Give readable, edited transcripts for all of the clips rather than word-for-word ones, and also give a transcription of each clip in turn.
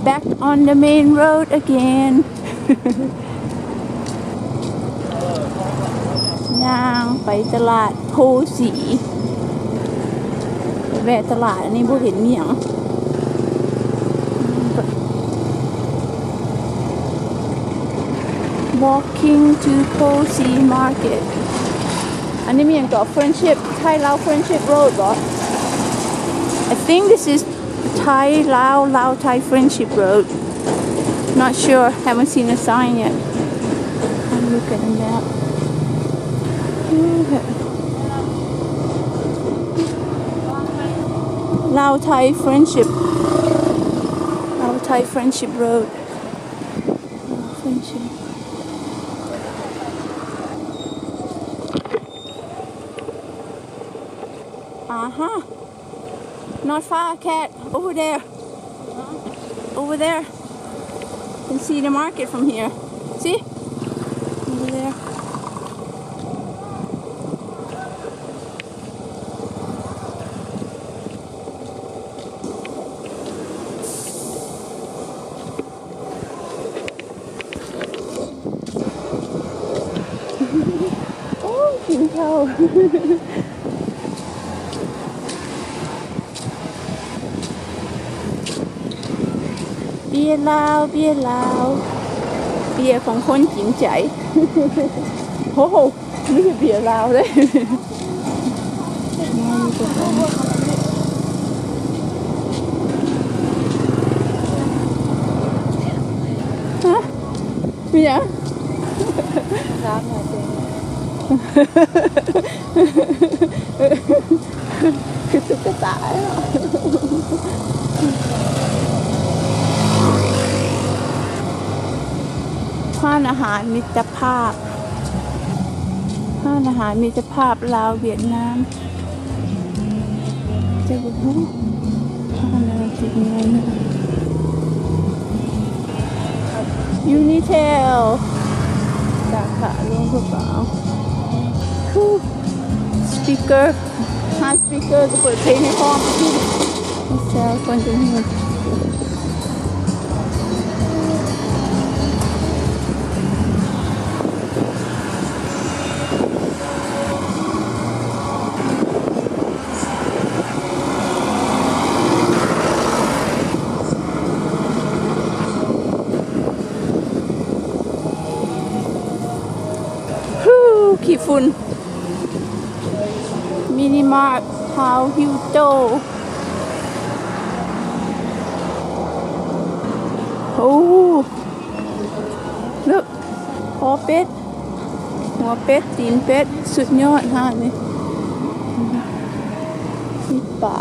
back on the main road again ย่างไปตลาดโพสีไปแวะตลาดอันนี้บ่เห็นมีหยัง Walking to Phosy Market อันนี้มีอย่างต่อ Friendship Thai Lao Friendship Road เหรอ I think this is Thai Lao Thai Friendship Road not sure haven't seen a sign yet I'm looking at that Lao Thai Friendship Road Friendship Uh-huh. Not far, cat. Over there. Over there. You can see the market from here. See? Over there. Oh, you can tell. เบียร์ลาวเบียร์ลาวเบียร์ของคนจริงใจโอ้โหนี่คือเบียร์ลาวเลยฮะมีอย่างน้ำหน่อยเจ๊คือตุ๊กตาร้านอาหารมิตรภาพร้านอาหารมิตรภาพลาวเวียดนามจะบอกร้านอะไรติดเงินยูนิเทลสาขาหลวงพระบางสปีกเกอร์สปีกเกอร์จะเปิดเพลงให้พ่อที่แซวคนจะเงินขี้ฝุ่นมินิมาร์ทฮาวฮิวโตโอ้ลึกคอเป็ดหัวเป็ดตีนเป็ดสุดยอดฮะนี่มีป่า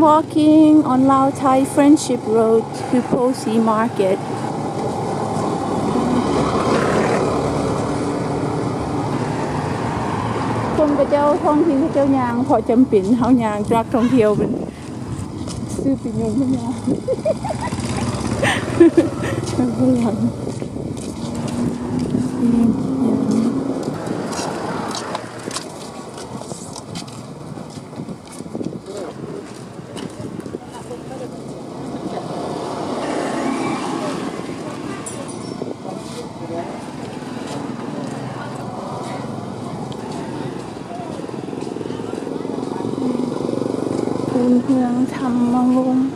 Walking on Lao Thai Friendship Road to Phosy Market. คนกระเจ้าท่องถิ่นกระเจ้ายางพอจำเป็นเฮายางรักท่องเที่ยวเป็นซื้อปิญญงขึ้นมาเมืองธรรมวงศ์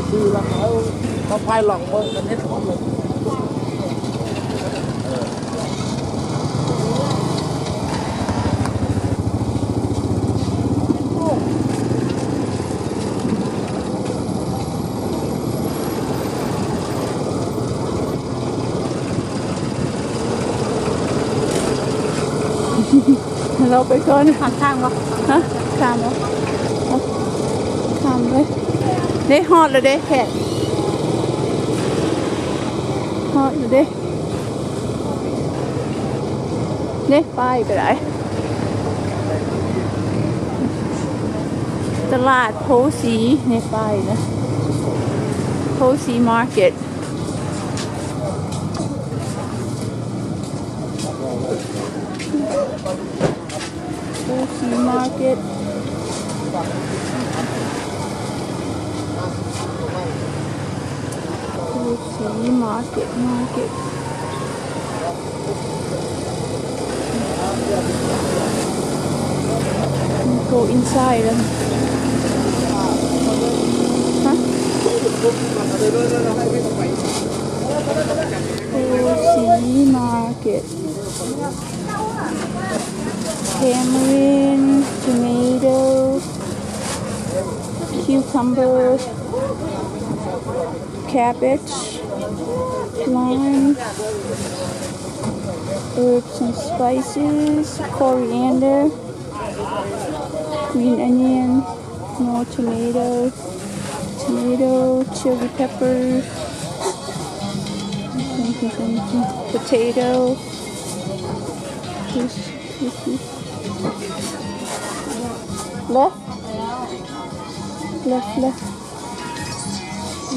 คือเราเขาพายหลอกเบิ้งกันนิดหนึ่ง เราไปก่อน ข้างข้างวะ ฮะข้ามวะข้ามเลยได้ฮอดเลยเด้แขกฮอดเลยเด้เนี่ยไปก็ได้ตลาดโพสีเนี่ยไปนะโพสีมาร์เก็ตโพสีมาร์เก็ตโพสีมาร์เก็ตgo inside แล้วฮะPhosy Market tamarind tomato cucumber cabbage lime herbs and spices coriander green onion, more tomato, chili pepper, potato, left,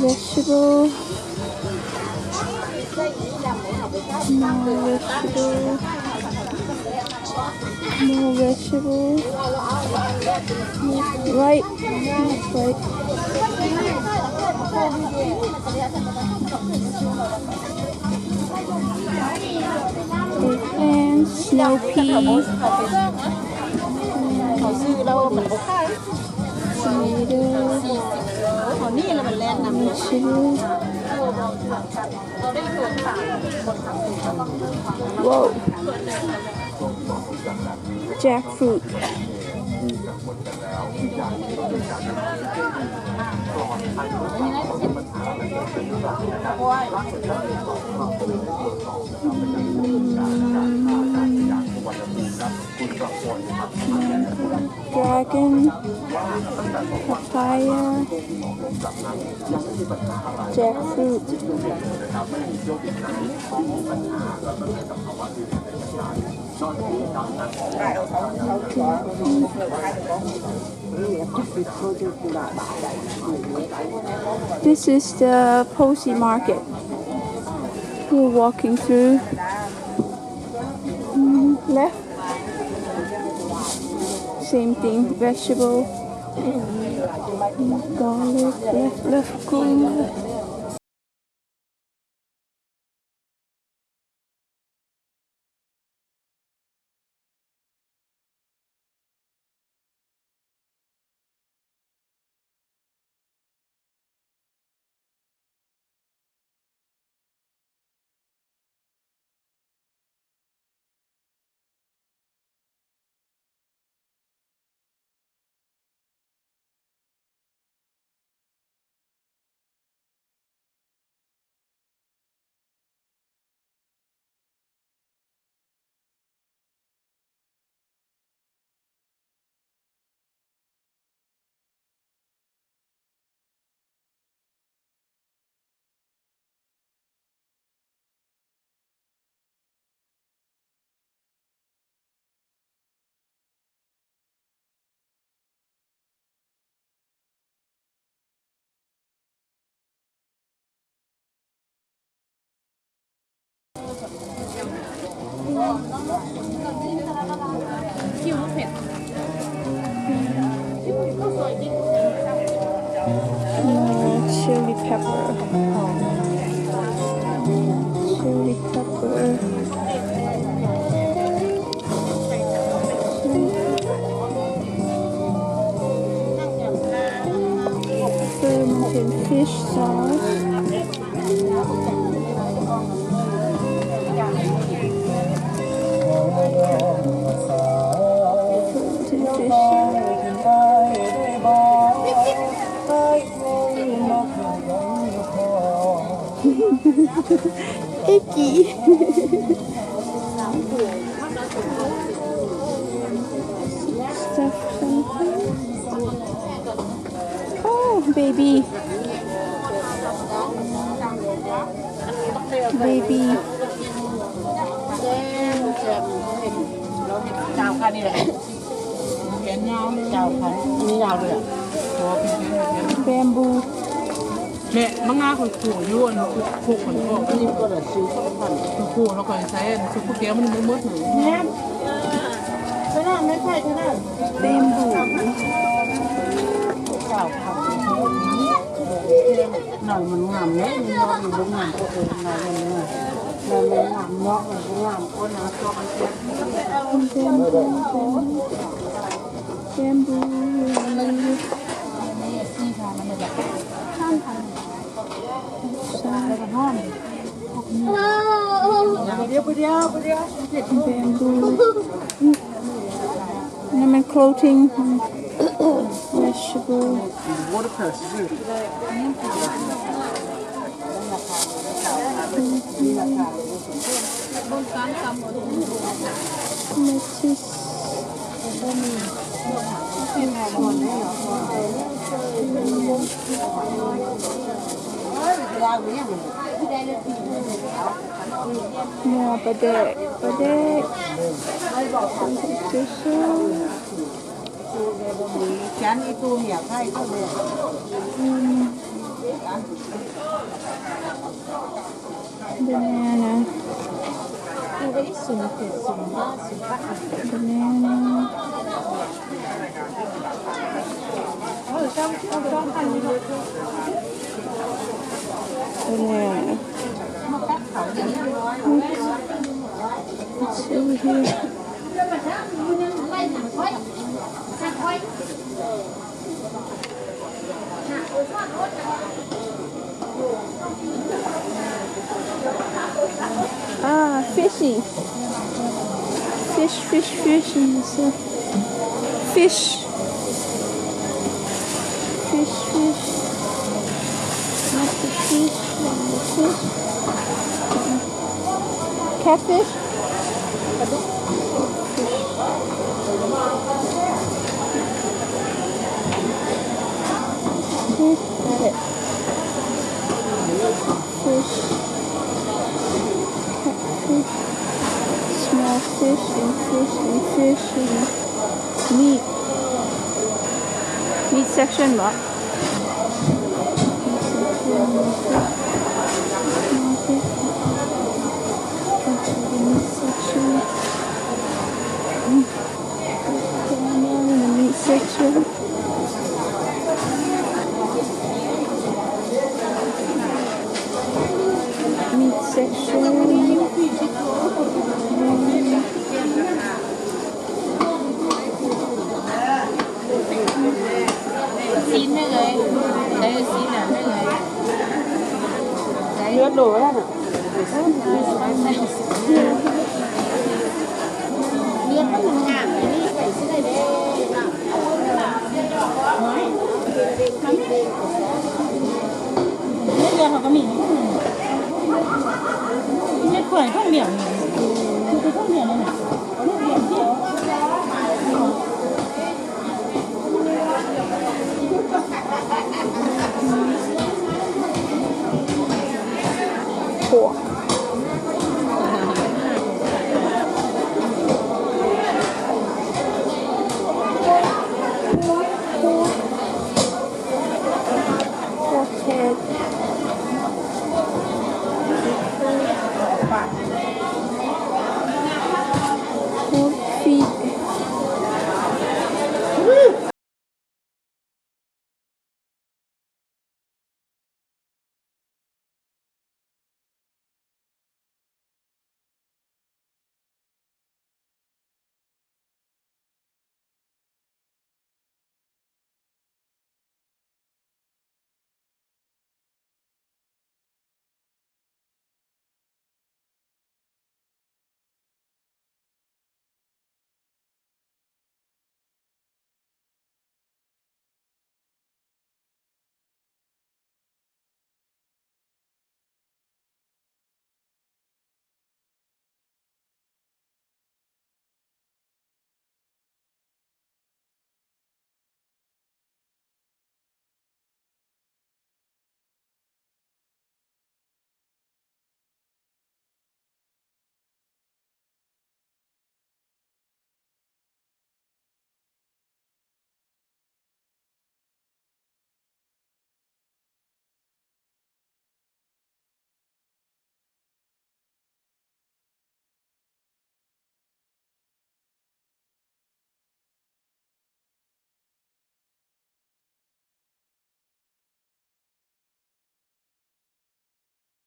vegetable, more vegetable, right, and snow pea, เขาซื้อเราเหมือนเขาขาย tomato, เขานี่เราเป็นแลนด์นำ vegetable. Whoa, jackfruit. Dragon, papaya, jackfruit. This is the Phosy market. We're walking through. Left. Same thing, vegetable. Garlic, left, cool. Chili pepper. Chili pepper. Fermented fish sauce. Icky. section. Oh, baby. Baby. เจ้าคันนี่แหละแขนยาวเลยเจ้าคันนี่ยาวเลยอ่ะ Bamboo. แม่มังงาคนขู่ย้วนขู่คนออก นี่ก็เลยซื้อเข้าพัน ขู่แล้วก็ใช้ซุปเปอร์เกี๊ยวมันมืดหนู แม่ขนาดไม่ใช่ขนาด Bamboo. เจ้าคันหน่อยมันงามเนี่ยมันงามอยู่บนงามก็เองหน่อยมันเนี่ยมันงามเนาะมันงามก็นะก็มันแค่ Bamboo. เดี๋ยว Bamboo. And my clothing. Vegetable. watercress สิ Lettuce. เนี่ยปลาแดกฉันอีตัวเมียไข่ก็เลย banana ไม่ได้สูงเกินสูงมากสูงมาก banana ช่องพันนี่เลย banana มาแป๊บเขาอย่างนี้ร้อย let's see here fishy fish fish fish fish fish fish not the fish the fish catfish fish got it fish catfish small fish and fish and fish and meat section what meat section meat section xin đấy người đây là xin là đấy ngườiเนื้อโดดแล้วน่ะ เลี้ยงมันงามเลยนี่ใส่เสื้อเด้ไม่เรือเขาก็มีไม่เปื่อยท่องเดี่ยวนี่คือท่องเดี่ยวนี่แหละ